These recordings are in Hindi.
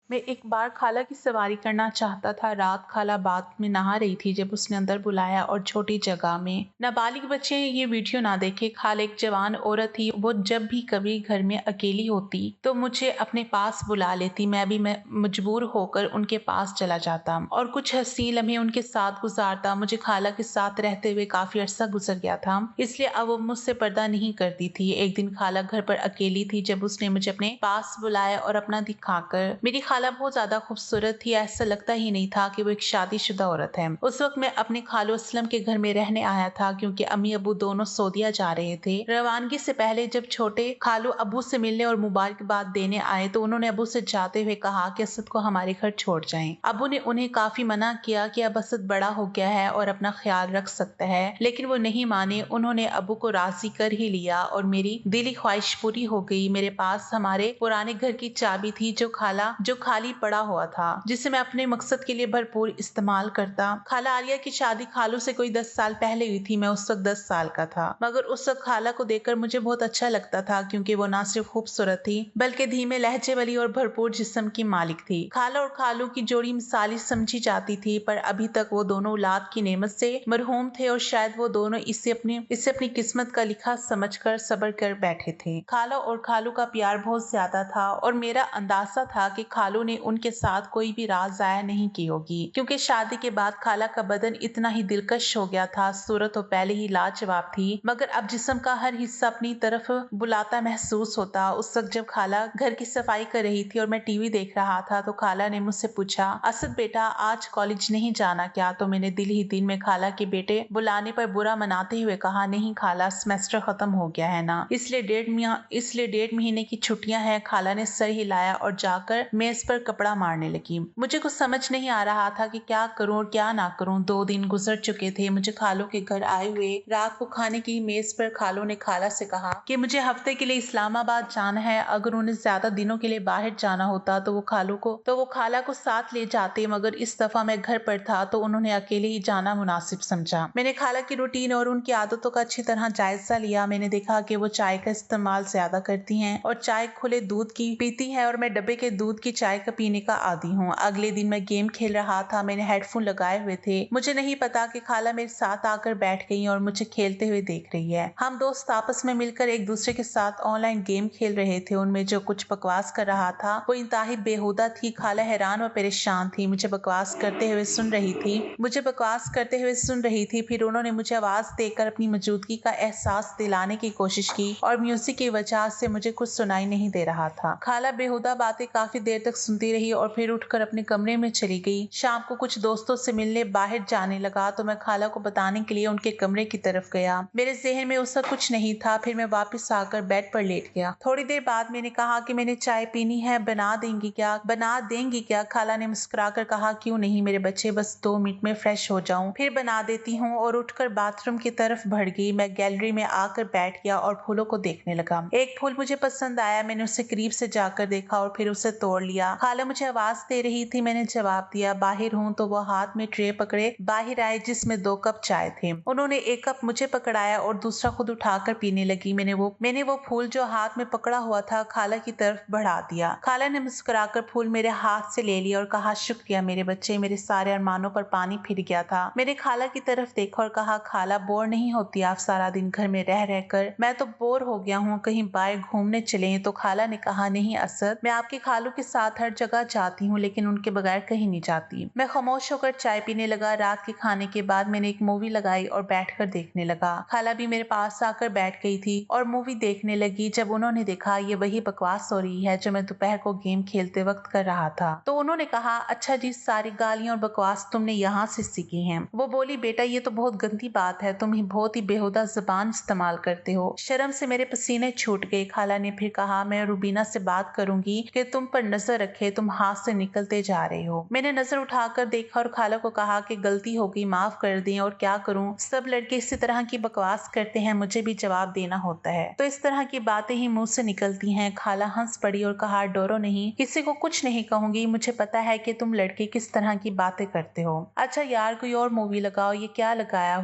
मैं एक बार खाला की सवारी करना चाहता था। रात खाला बाथ में नहा रही थी जब उसने अंदर बुलाया और छोटी जगह में। नाबालिग बच्चे ये वीडियो ना देखे। खाला एक जवान औरत थी। वो जब भी कभी घर में अकेली होती तो मुझे अपने पास बुला लेती। मैं मजबूर होकर उनके पास चला जाता और कुछ हसीन लम्हे उनके साथ गुजारता। मुझे खाला के साथ रहते हुए काफी अरसा गुजर गया था, इसलिए अब वो मुझसे पर्दा नहीं करती थी। एक दिन खाला घर पर अकेली थी जब उसने मुझे अपने पास बुलाया और अपना दिखाकर। मेरी खाला बहुत ज्यादा खूबसूरत थी। ऐसा लगता ही नहीं था कि वो एक शादीशुदा औरत है। उस वक्त मैं अपने खालो असलम के घर में रहने आया था क्योंकि अम्मी अबू दोनों सऊदीया जा रहे थे। रवानगी से पहले जब छोटे खालू अबू से मिलने और मुबारकबाद देने आए तो उन्होंने अबू से जाते हुए कहा कि असद को हमारे घर छोड़ जाएं। अबू ने उन्हें काफी मना किया कि अब असद बड़ा हो गया है और अपना ख्याल रख सकता है, लेकिन वो नहीं माने। उन्होंने अबू को राजी कर ही लिया और मेरी दिली ख्वाहिश पूरी हो गई। मेरे पास हमारे पुराने घर की चाबी थी जो खाली पड़ा हुआ था, जिसे मैं अपने मकसद के लिए भरपूर इस्तेमाल करता। खाला आलिया की शादी खालू से कोई 10 साल पहले हुई थी। मैं उस वक्त 10 साल का था, मगर उस वक्त खाला को देखकर मुझे बहुत अच्छा लगता था क्योंकि वो ना सिर्फ खूबसूरत थी बल्कि धीमे लहजे वाली और भरपूर जिस्म की मालिक थी। खाला और खालू की जोड़ी मिसाली समझी जाती थी, पर अभी तक वो दोनों औलाद की नेमत से मरहूम थे और शायद वो दोनों इसे अपनी किस्मत का लिखा समझकर सब्र कर बैठे थे। खाला और खालू का प्यार बहुत ज्यादा था और मेरा अंदाजा था कि खालू ने उनके साथ कोई भी रात जाया नहीं की होगी, क्योंकि शादी के बाद खाला का बदन इतना ही दिलकश हो गया था। सूरत तो पहले ही लाजवाब थी, मगर अब जिस्म का हर हिस्सा अपनी तरफ बुलाता महसूस होता। उस वक्त जब खाला घर की सफाई कर रही थी और मैं टीवी देख रहा था तो खाला ने मुझसे पूछा, असद बेटा आज कॉलेज नहीं जाना क्या? तो मैंने दिल ही दिल में खाला के बेटे बुलाने पर बुरा मनाते हुए कहा, नहीं खाला, सेमेस्टर खत्म हो गया है ना, इसलिए 1.5 महीने की छुट्टियां हैं। खाला ने सर हिलाया और जाकर मेज पर कपड़ा मारने लगी। मुझे कुछ समझ नहीं आ रहा था कि क्या करूं और क्या ना करूं। 2 दिन गुजर चुके थे मुझे खालों के घर आए हुए। रात को खाने की मेज पर खालों ने खाला से कहा कि मुझे हफ्ते के लिए इस्लामाबाद जाना है। अगर उन्हें ज्यादा दिनों के लिए बाहर जाना होता तो वो खाला को साथ ले जाते, मगर इस दफा मैं घर पर था तो उन्होंने अकेले ही जाना मुनासिब समझा। मैंने खाला की रूटीन और उनकी आदतों का अच्छी तरह जायजा लिया। मैंने देखा कि वो चाय का इस्तेमाल ज्यादा करती हैं और चाय खुले दूध की पीती है और मैं डब्बे के दूध की चाय का पीने का आदी हूँ। अगले दिन मैं गेम खेल रहा था। मैंने हेडफोन लगाए हुए थे। मुझे नहीं पता कि खाला मेरे साथ आकर बैठ गई और मुझे खेलते हुए देख रही है। हम दोस्त आपस में मिलकर एक दूसरे के साथ ऑनलाइन गेम खेल रहे थे। उनमें जो कुछ बकवास कर रहा था वो इंतहाई बेहुदा थी। खाला हैरान और परेशान थी। मुझे बकवास करते हुए सुन रही थी। फिर उन्होंने मुझे आवाज देकर अपनी मौजूदगी का एहसास दिलाने की कोशिश की और म्यूजिक की वजह से मुझे कुछ सुनाई नहीं दे रहा था। खाला बेहुदा बातें काफी देर तक सुनती रही और फिर उठकर अपने कमरे में चली गई। शाम को कुछ दोस्तों से मिलने बाहर जाने लगा तो मैं खाला को बताने के लिए उनके कमरे की तरफ गया। मेरे जहन में उसका कुछ नहीं था। फिर मैं वापस आकर बेड पर लेट गया। थोड़ी देर बाद मैंने कहा कि मैंने चाय पीनी है, बना देंगी क्या? खाला ने मुस्कुराकर कहा, क्यों नहीं मेरे बच्चे, बस 2 मिनट में फ्रेश हो जाऊं, फिर बना देती हूँ, और उठकर बाथरूम की तरफ बढ़ गई। मैं गैलरी में आकर बैठ गया और फूलों को देखने लगा। एक फूल मुझे पसंद आया। मैंने उसे करीब से जाकर देखा और फिर उसे तोड़ लिया। खाला मुझे आवाज दे रही थी। मैंने जवाब दिया, बाहर हूँ। तो वो हाथ में ट्रे पकड़े बाहर आए जिसमें 2 कप चाय थे। उन्होंने एक कप मुझे पकड़ाया और दूसरा खुद उठाकर पीने लगी। मैंने वो फूल जो हाथ में पकड़ा हुआ था खाला की तरफ बढ़ा दिया। खाला ने मुस्कुराकर फूल मेरे हाथ से ले लिया और कहा, शुक्रिया मेरे बच्चे, मेरे सारे अरमानों पर पानी फिर गया था। मैंने खाला की तरफ देखा और कहा, खाला बोर नहीं होती आप सारा दिन घर में रह रहकर? मैं तो बोर हो गया हूँ, कहीं बाहर घूमने चले। तो खाला ने कहा, नहीं असद, मैं आपके खालू के साथ हर जगह जाती हूँ लेकिन उनके बगैर कहीं नहीं जाती। मैं खामोश होकर चाय पीने लगा। रात के खाने के बाद मैंने एक मूवी लगाई और बैठकर देखने लगा। खाला भी मेरे पास आकर बैठ गई थी और मूवी देखने लगी। जब उन्होंने देखा ये वही बकवास हो रही है जो मैं दोपहर को गेम खेलते वक्त कर रहा था, तो उन्होंने कहा, अच्छा जी, सारी गालियां और बकवास तुमने यहाँ से सीखी हैं। वो बोली, बेटा ये तो बहुत गंदी बात है, तुम ही बहुत ही बेहुदा जुबान इस्तेमाल करते हो। शर्म से मेरे पसीने छूट गए। खाला ने फिर कहा, मैं रुबीना से बात करूंगी कि तुम पर नजर रखे, तुम हाथ से निकलते जा रहे हो। मैंने नजर उठाकर देखा और खाला को कहा कि गलती हो गई, माफ कर दें। और क्या करूं, सब लड़के इसी तरह की बकवास करते हैं, मुझे भी जवाब देना होता है, तो इस तरह की बातें ही मुंह से निकलती हैं। खाला हंस पड़ी और कहा, डरो नहीं, किसी को कुछ नहीं कहूंगी, मुझे पता है कि तुम लड़के किस तरह की बातें करते हो। अच्छा यार, कोई और मूवी लगाओ, ये क्या लगाया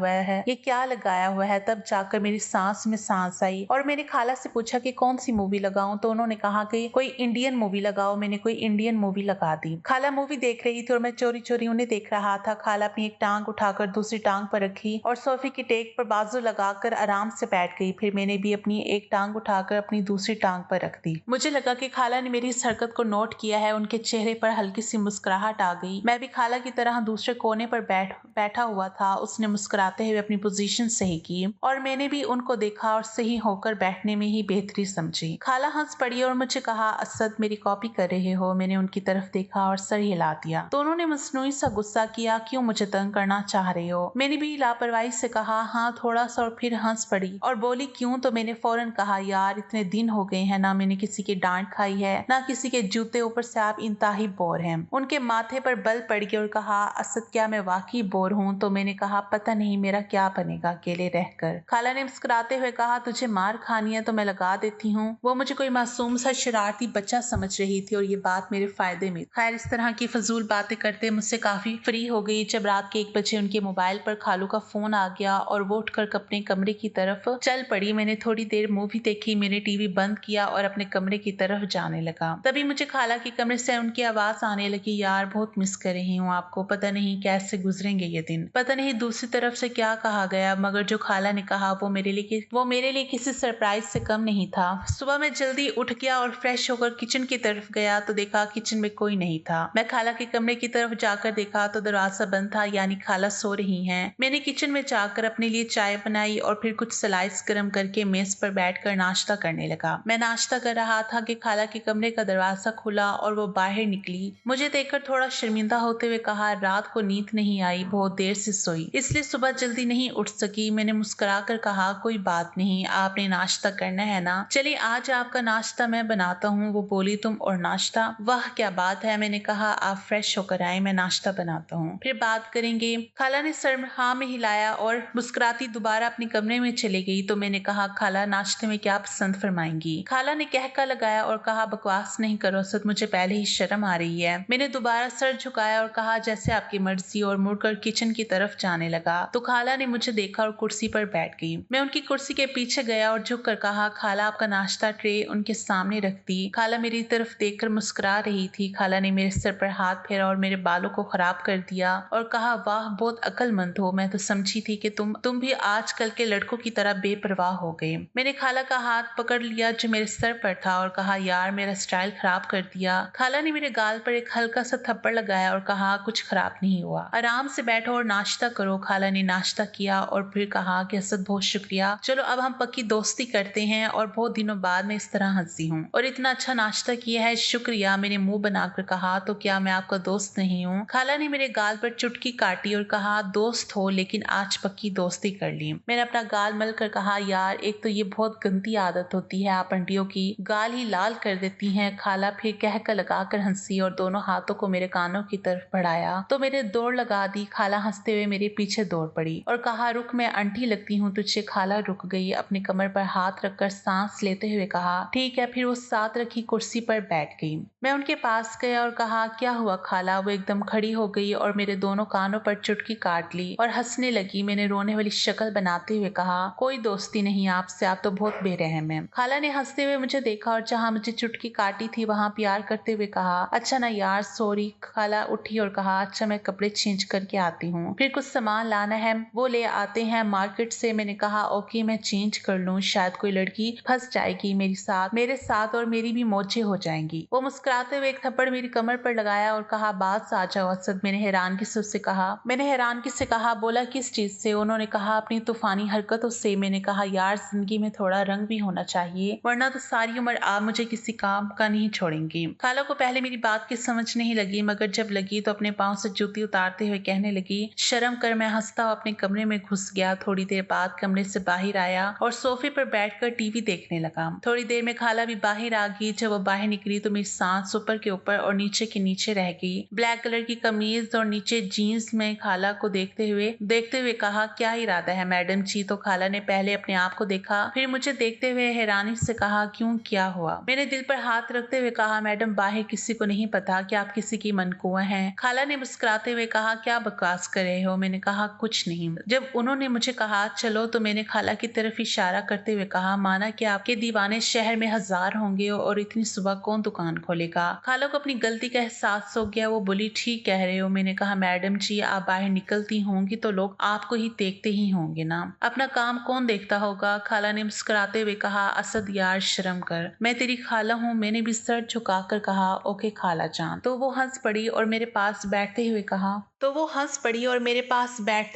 हुआ है? तब जाकर मेरी सांस में सांस आई और मैंने खाला से पूछा कि कौन सी मूवी लगाऊं, तो उन्होंने कहा कि कोई इंडियन मूवी लगाओ। मैंने कोई कोई इंडियन मूवी लगा दी। खाला मूवी देख रही थी और मैं चोरी चोरी उन्हें देख रहा था। खाला अपनी एक टांग उठाकर दूसरी टांग पर रखी और सोफे की टेक पर बाजू लगाकर आराम से बैठ गई। फिर मैंने भी अपनी एक टांग उठाकर अपनी दूसरी टांग पर रख दी। मुझे लगा कि खाला ने मेरी इस हरकत को नोट किया है। उनके चेहरे पर हल्की सी मुस्कुराहट आ गई। मैं भी खाला की तरह दूसरे कोने पर बैठा हुआ था। उसने मुस्कुराते हुए अपनी पोजीशन सही की और मैंने भी उनको देखा और सही होकर बैठने में ही बेहतरी समझी। खाला हंस पड़ी और मुझे कहा, असद मेरी कॉपी कर रहे हो? मैंने उनकी तरफ देखा और सर हिला दिया। तो उन्होंने मसनूई सा गुस्सा किया, क्यों मुझे तंग करना चाह रहे हो? मैंने भी लापरवाही से कहा, हाँ थोड़ा सा, और फिर हंस पड़ी और बोली, क्यों? तो मैंने फौरन कहा, यार इतने दिन हो गए हैं ना मैंने किसी की डांट खाई है ना किसी के जूते, ऊपर से आप इंतहाई बोर हैं। उनके माथे पर बल पड़ गया और कहा, असद क्या मैं वाकई बोर हूँ? तो मैंने कहा, पता नहीं मेरा क्या बनेगा अकेले रहकर। खाला ने मुस्कुराते हुए कहा, तुझे मार खानी है तो मैं लगा देती हूँ। वो मुझे कोई मासूम सा शरारती बच्चा समझ रही थी और ये बात मेरे फायदे में। खैर इस तरह की फजूल बातें करते मुझसे काफी फ्री हो गई जब रात के 1 बजे उनके मोबाइल पर खालू का फोन आ गया और वो उठकर अपने कमरे की तरफ चल पड़ी। मैंने थोड़ी देर मूवी देखी, मैंने टीवी बंद किया और अपने कमरे की तरफ जाने लगा। तभी मुझे खाला के कमरे से उनकी आवाज आने लगी, यार बहुत मिस कर रही हूँ आपको, पता नहीं कैसे गुजरेंगे ये दिन। पता नहीं दूसरी तरफ से क्या कहा गया, मगर जो खाला ने कहा वो मेरे लिए किसी सरप्राइज से कम नहीं था। सुबह मैं जल्दी उठ गया और फ्रेश होकर किचन की तरफ गया तो देखा किचन में कोई नहीं था। मैं खाला के कमरे की तरफ जाकर देखा तो दरवाजा बंद था, यानी खाला सो रही हैं। मैंने किचन में जाकर अपने लिए चाय बनाई और फिर कुछ स्लाइस गर्म करके मेज पर बैठकर नाश्ता करने लगा। मैं नाश्ता कर रहा था कि खाला के कमरे का दरवाजा खुला और वो बाहर निकली। मुझे देखकर थोड़ा शर्मिंदा होते हुए कहा, रात को नींद नहीं आई, बहुत देर से सोई, इसलिए सुबह जल्दी नहीं उठ सकी। मैंने मुस्कुरा कर कहा, कोई बात नहीं, आपने नाश्ता करना है ना, चलिए आज आपका नाश्ता मैं बनाता हूँ। वो बोली, तुम और नाश्ता? वाह क्या बात है। मैंने कहा, आप फ्रेश होकर आए, मैं नाश्ता बनाता हूँ, फिर बात करेंगे। खाला ने सर हाँ में हिलाया और मुस्कुराती दोबारा अपने कमरे में चली गई। तो मैंने कहा, खाला नाश्ते में क्या पसंद फरमाएंगी? खाला ने कहका लगाया और कहा, बकवास नहीं करो असद, मुझे पहले ही शर्म आ रही है। मैंने दोबारा सर झुकाया और कहा, जैसे आपकी मर्जी, और मुड़कर किचन की तरफ जाने लगा। तो खाला ने मुझे देखा और कुर्सी पर बैठ गई। मैं उनकी कुर्सी के पीछे गया और झुक कर कहा, खाला आपका नाश्ता ट्रे उनके सामने रख दी। खाला मेरी तरफ देखकर मुस्कुरा रही थी। खाला ने मेरे सर पर हाथ फेरा और मेरे बालों को खराब कर दिया और कहा, वाह बहुत अक्लमंद हो, मैं तो समझी थी कि तुम भी आजकल के लड़कों की तरह बेपरवाह हो गए। मैंने खाला का हाथ पकड़ लिया जो मेरे सर पर था और कहा, यार मेरा स्टाइल खराब कर दिया। खाला ने मेरे गाल पर एक हल्का सा थप्पड़ लगाया और कहा, कुछ खराब नहीं हुआ, आराम से बैठो और नाश्ता करो। खाला ने नाश्ता किया और फिर कहा कि असद बहुत शुक्रिया, चलो अब हम पक्की दोस्ती करते हैं, और बहुत दिनों बाद मैं इस तरह हंसी हूँ और इतना अच्छा नाश्ता किया है, शुक्रिया। मैंने मुंह बनाकर कहा, तो क्या मैं आपका दोस्त नहीं हूँ? खाला ने मेरे गाल पर चुटकी काटी और कहा, दोस्त हो लेकिन आज पक्की दोस्ती कर ली। मैंने अपना गाल मल कर कहा, यार एक तो ये बहुत गंदी आदत होती है आप आंटियों की, गाल ही लाल कर देती हैं। खाला फिर कह कर लगाकर हंसी और दोनों हाथों को मेरे कानों की तरफ बढ़ाया तो मेरे दौड़ लगा दी। खाला हंसते हुए मेरे पीछे दौड़ पड़ी और कहा, रुक मैं आंटी लगती हूँ तुझे। खाला रुक गई, अपनी कमर पर हाथ रखकर सांस लेते हुए कहा, ठीक है। फिर वो साथ रखी कुर्सी पर बैठ गई। मैं उनके पास गया और कहा, क्या हुआ खाला? वो एकदम खड़ी हो गई और मेरे दोनों कानों पर चुटकी काट ली और हंसने लगी। मैंने रोने वाली शक्ल बनाते हुए कहा, कोई दोस्ती नहीं आपसे, आप तो बहुत बेरहम हैं। खाला ने हंसते हुए मुझे देखा और जहाँ मुझे चुटकी काटी थी वहां प्यार करते हुए कहा, अच्छा ना यार सॉरी। खाला उठी और कहा, अच्छा मैं कपड़े चेंज करके आती हूँ, फिर कुछ सामान लाना है वो ले आते हैं मार्केट से। मैंने कहा, ओके मैं चेंज कर लूँ, शायद कोई लड़की फंस जाएगी मेरे साथ और मेरी भी मौजें हो जाएंगी। वो मुस्कुराते हुए एक थप्पड़ मेरी कमर पर लगाया और कहा, बात आ जाओ असद। मैंने हैरानगी से कहा, बोला किस चीज से? उन्होंने कहा, अपनी तूफानी हरकतों से। मैंने कहा, यार जिंदगी में थोड़ा रंग भी होना चाहिए, वरना तो सारी उम्र आप मुझे किसी काम का नहीं छोड़ेंगी। खाला को पहले मेरी बात की समझ नहीं लगी, मगर जब लगी तो अपने पाँव से जूती उतारते हुए कहने लगी, शर्म कर। मैं हंसता हुआ अपने कमरे में घुस गया। थोड़ी देर बाद कमरे से बाहर आया और सोफे पर बैठकर टीवी देखने लगा। थोड़ी देर में खाला भी बाहर आ गई। जब वो बाहर निकली तो मेरी सांस ऊपर के ऊपर और नीचे के नीचे रह गई। ब्लैक कलर की कमीज और नीचे जीन्स में खाला को देखते हुए कहा, क्या इरादा है मैडम जी? तो खाला ने पहले अपने आप को देखा, फिर मुझे देखते हुए हैरानी से कहा, क्यों क्या हुआ? मैंने दिल पर हाथ रखते हुए कहा, मैडम बाहर किसी को नहीं पता कि आप किसी की मनकुआ हैं। खाला ने मुस्कुराते हुए कहा, क्या बकवास कर रहे हो? मैंने कहा, कुछ नहीं। जब उन्होंने मुझे कहा चलो तो मैंने खाला की तरफ इशारा करते हुए कहा, माना कि आपके दीवाने शहर में 1000 होंगे और इतनी सुबह कौन दुकान खोलेगा? बोलेगा। खाला को अपनी गलती का एहसास हो गया। वो बोली, ठीक कह रहे हो। मैंने कहा, मैडम जी आप बाहर निकलती होंगी तो लोग आपको ही देखते ही होंगे ना, अपना काम कौन देखता होगा। खाला ने मुस्कुराते हुए कहा, असद यार शर्म कर, मैं तेरी खाला हूँ। मैंने भी सर झुकाकर कहा, ओके खाला जान। तो वो हंस पड़ी और मेरे पास बैठते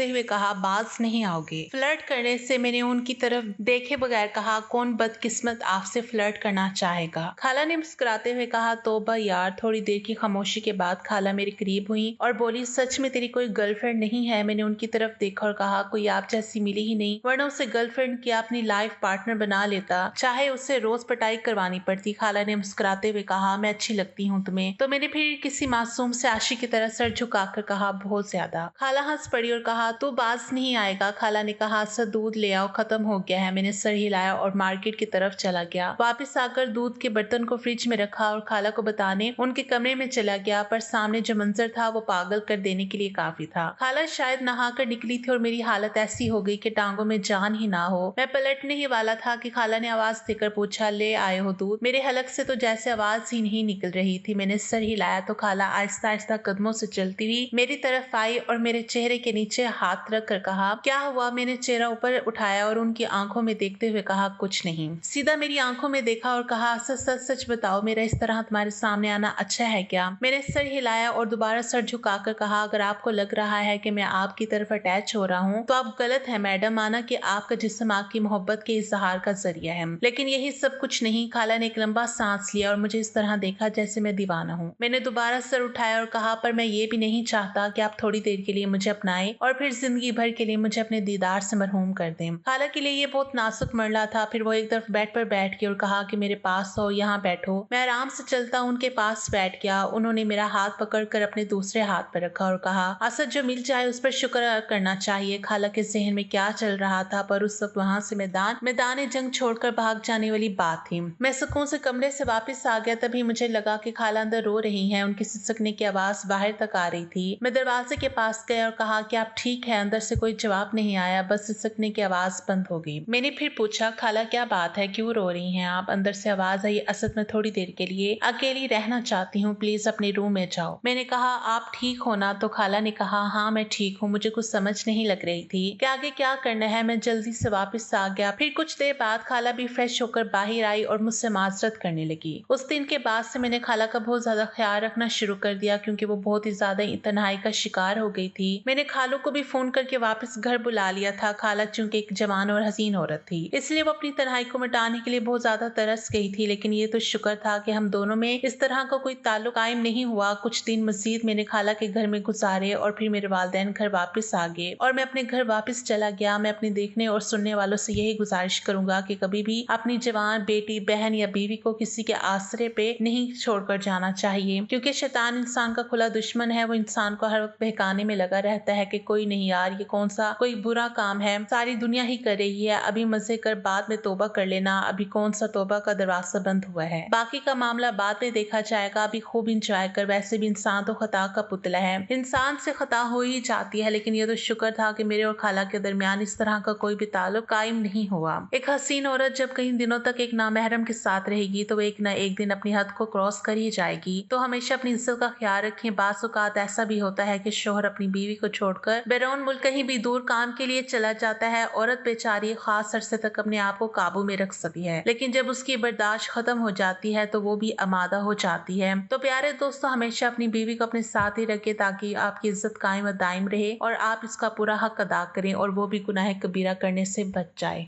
हुए कहा बाज नहीं आओगे। फ्लर्ट करने से मैंने उनकी तरफ देखे बगैर कहा, कौन बदकिस्मत आपसे फ्लर्ट करना चाहेगा। खाला ने मुस्कुराते हुए कहा, तौबा यार। थोड़ी देर की खामोशी के बाद खाला मेरे करीब हुई और बोली, सच में तेरी कोई गर्लफ्रेंड नहीं है। मैंने उनकी तरफ देखा और कहा, कोई आप जैसी मिली ही नहीं, वरना उसे गर्लफ्रेंड क्या अपनी लाइफ पार्टनर बना लेता, चाहे उसे रोज पटाई करवानी पड़ती। खाला ने मुस्कुराते हुए कहा, मैं अच्छी लगती हूँ तुम्हें? तो मैंने फिर किसी मासूम से आशिक की तरह सर झुकाकर कहा, बहुत ज्यादा। खाला हंस पड़ी और कहा, तू बाज नहीं आएगा। खाला ने कहा, सर दूध ले आओ, खत्म हो गया है। मैंने सर हिलाया और मार्केट की तरफ चला गया। वापस आकर दूध के बर्तन को फ्रिज में रखा और खाला को बताने उनके कमरे में चला गया, पर सामने जो मंजर था वो पागल कर देने के लिए काफी था। खाला शायद नहाकर निकली थी और मेरी हालत ऐसी हो गई कि टांगों में जान ही ना हो। मैं पलटने ही वाला था कि खाला ने आवाज देकर पूछा, ले आए हो दूध? मेरे हलक से तो जैसे आवाज ही नहीं निकल रही थी। मैंने सर हिलाया तो खाला आहिस्ता आहिस्ता कदमों से चलती हुई मेरी तरफ आई और मेरे चेहरे के नीचे हाथ रख कर कहा, क्या हुआ? मैंने चेहरा ऊपर उठाया और उनकी आंखों में देखते हुए कहा, कुछ नहीं। सीधा मेरी आंखों में देखा और कहा, सच सच सच बताओ, मेरा इस तरह तुम्हारे सामने आना अच्छा है क्या? मैंने सर हिलाया और दोबारा सर झुकाकर कहा, अगर आपको लग रहा है कि मैं आपकी तरफ अटैच हो रहा हूँ तो आप गलत है मैडम। माना कि आपका जिस्म आपकी मोहब्बत के इजहार का जरिया है, लेकिन यही सब कुछ नहीं। खाला ने एक लंबा सांस लिया और मुझे इस तरह देखा जैसे मैं दीवाना हूँ। मैंने दोबारा सर उठाया और कहा, पर मैं ये भी नहीं चाहता कि आप थोड़ी देर के लिए मुझे अपनाएं और फिर जिंदगी भर के लिए मुझे अपने दीदार से मरहूम कर दें। खाला के लिए ये बहुत नाजुक मरला था। फिर वो एक तरफ बेड पर बैठ गई और कहा कि मेरे पास हो, यहाँ बैठो। मैं आराम से चलता उनके पास बैठ गया। उन्होंने मेरा हाथ पकड़कर अपने दूसरे हाथ पर रखा और कहा, असद जो मिल जाए उस पर शुक्र करना चाहिए। खाला के जहन में क्या चल रहा था, पर उस वक्त वहां से मैदान जंग छोड़कर भाग जाने वाली बात थी। मैं सुकून से कमरे से वापस आ गया। तभी मुझे लगा कि खाला अंदर रो रही हैं। उनकी सिसकने की आवाज बाहर तक आ रही थी। मैं दरवाजे के पास गया और कहा कि आप ठीक है? अंदर से कोई जवाब नहीं आया, बस सिसकने की आवाज बंद हो गई। मैंने फिर पूछा, खाला क्या बात है, क्यों रो रही हैं आप? अंदर से आवाज आई, असद मैं थोड़ी देर के लिए अकेली रहना चाहती हूँ, प्लीज अपने रूम में जाओ। मैंने कहा, आप ठीक हो ना? तो खाला ने कहा, हाँ मैं ठीक हूँ। मुझे कुछ समझ नहीं लग रही थी कि आगे क्या करना है। मैं जल्दी से वापस आ गया। फिर कुछ देर बाद खाला भी फ्रेश होकर बाहर आई और मुझसे माजरत करने लगी। उस दिन के बाद से मैंने खाला का बहुत ज्यादा ख्याल रखना शुरू कर दिया, क्योंकि वो बहुत ही ज्यादा तन्हाई का शिकार हो गई थी। मैंने खालू को भी फोन करके वापस घर बुला लिया था। खाला चूंकि एक जवान और हसीन औरत थी, इसलिए वो अपनी तन्हाई को मिटाने के लिए बहुत ज्यादा तरस गई थी। लेकिन ये तो शुक्र था कि हम दोनों में इस तरह का कोई ताल्लुक कायम नहीं हुआ। कुछ दिन मजीद मैंने खाला के घर में गुजारे और फिर मेरे वालिदैन घर वापस आ गए और मैं अपने घर वापस चला गया। मैं अपने देखने और सुनने वालों से यही गुजारिश करूंगा कि कभी भी अपनी जवान बेटी, बहन या बीवी को किसी के आसरे पे नहीं छोड़कर जाना चाहिए, क्योंकि शैतान इंसान का खुला दुश्मन है। वो इंसान को हर वक्त बहकाने में लगा रहता है कि कोई नहीं यार, ये कौन सा कोई बुरा काम है, सारी दुनिया ही कर रही है, अभी मजे कर बाद में तौबा कर लेना, अभी कौन सा तौबा का दरवाजा बंद हुआ है, बाकी का मामला बाद में देखा जाएगा, अभी खूब इंजॉय कर। वैसे भी इंसान तो खता का पुतला है, इंसान से खता हो ही जाती है। लेकिन ये तो शुक्र था कि मेरे और खाला के दरमियान इस तरह का कोई भी ताल्लुक कायम नहीं हुआ। एक हसीन औरत जब कई दिनों तक एक नामहरम के साथ रहेगी तो वो एक न एक दिन अपनी हद को क्रॉस कर ही जाएगी। तो हमेशा अपनी इज्जत का ख्याल रखें। बाज़ औक़ात ऐसा भी होता है कि शोहर अपनी बीवी को छोड़कर बैरून मुल्क कहीं भी दूर काम के लिए चला जाता है। औरत बेचारी खास अरसे तक अपने आप को काबू में रख सकती है, लेकिन जब उसकी बर्दाश्त खत्म हो जाती है तो वो भी आमादा हो जाती है। तो प्यारे दोस्तों, हमेशा अपनी बीवी को अपने साथ ही रखें ताकि आपकी इज्जत कायम व दायम रहे और आप इसका पूरा हक अदा करें और वो भी गुनाह कबीरा करने से बच जाए।